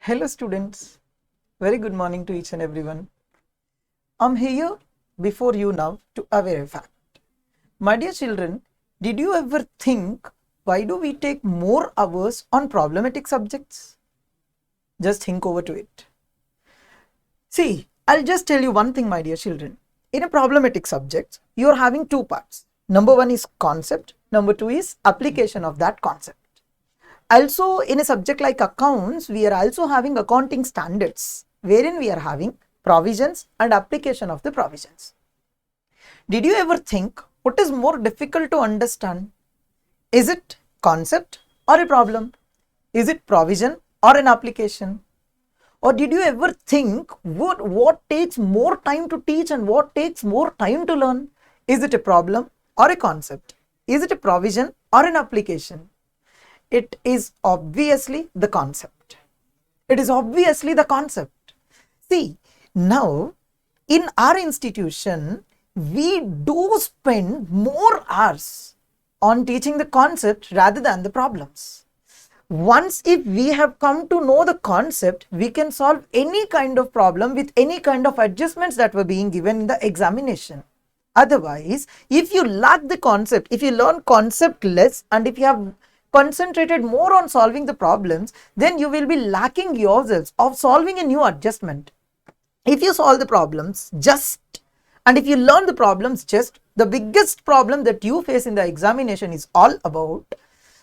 Hello students, very good morning to each and everyone. I'm here before you now to aware a fact. My dear children, did you ever think why do we take more hours on problematic subjects? Just think over to it. See, I'll just tell you one thing my dear children. In a problematic subject, you're having two parts. Number one is concept, number two is application of that concept. Also, in a subject like accounts, we are also having accounting standards, wherein we are having provisions and application of the provisions. Did you ever think what is more difficult to understand? Is it concept or a problem? Is it provision or an application? Or did you ever think what takes more time to teach and what takes more time to learn? Is it a problem or a concept? Is it a provision or an application? It is obviously the concept. It is obviously the concept. See, now in our institution, we do spend more hours on teaching the concept rather than the problems. Once if we have come to know the concept, we can solve any kind of problem with any kind of adjustments that were being given in the examination. Otherwise, if you lack the concept, if you learn concept less and if you have concentrated more on solving the problems, then you will be lacking yourselves of solving a new adjustment. If you solve the problems just and if you learn the problems just, the biggest problem that you face in the examination is all about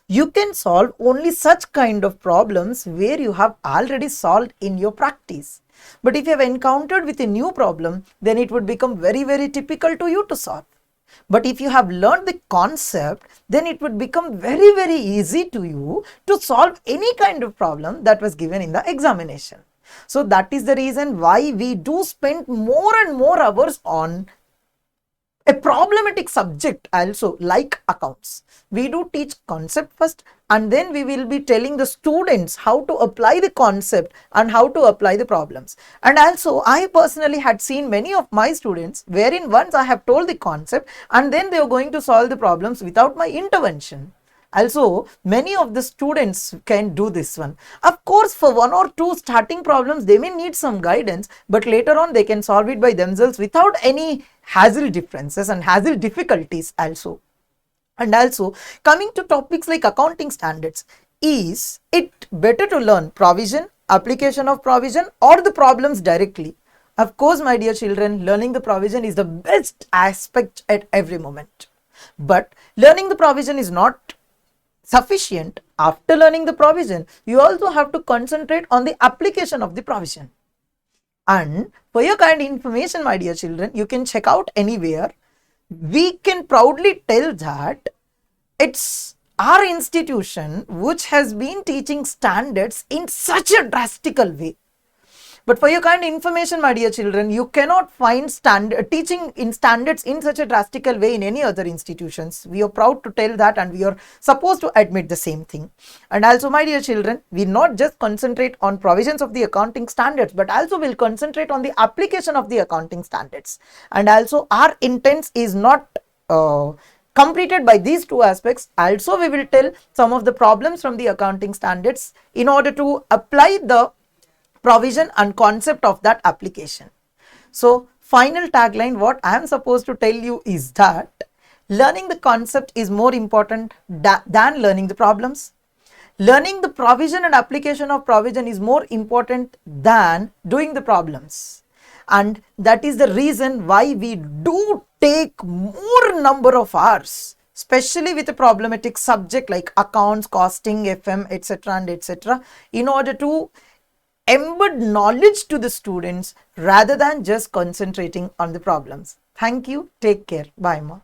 you can solve only such kind of problems where you have already solved in your practice. But if you have encountered with a new problem, then it would become very typical to you to solve. But if you have learned the concept, then it would become very easy to you to solve any kind of problem that was given in the examination. So that is the reason why we do spend more and more hours on a problematic subject also like accounts. We do teach concept first and then we will be telling the students how to apply the concept and how to apply the problems. And also I personally had seen many of my students wherein once I have told the concept and then they are going to solve the problems without my intervention. Also, many of the students can do this one. Of course, for one or two starting problems, they may need some guidance, but later on they can solve it by themselves without any hassle differences and hassle difficulties also. And also, coming to topics like accounting standards, is it better to learn provision, application of provision or the problems directly? Of course, my dear children, learning the provision is the best aspect at every moment. But learning the provision is not sufficient. After learning the provision, you also have to concentrate on the application of the provision. And for your kind information, my dear children, you can check out anywhere. We can proudly tell that it's our institution which has been teaching standards in such a drastical way. But for your kind information, my dear children, you cannot find teaching in standards in such a drastical way in any other institutions. We are proud to tell that and we are supposed to admit the same thing. And also, my dear children, we not just concentrate on provisions of the accounting standards, but also will concentrate on the application of the accounting standards. And also, our intent is not completed by these two aspects. Also, we will tell some of the problems from the accounting standards in order to apply the provision and concept of that application. So final tagline, what I am supposed to tell you is that learning the concept is more important than learning the problems. Learning the provision and application of provision is more important than doing the problems. And that is the reason why we do take more number of hours, especially with a problematic subject like accounts, costing, FM, etc. and etc. in order to embed knowledge to the students rather than just concentrating on the problems. Thank you. Take care. Bye, ma.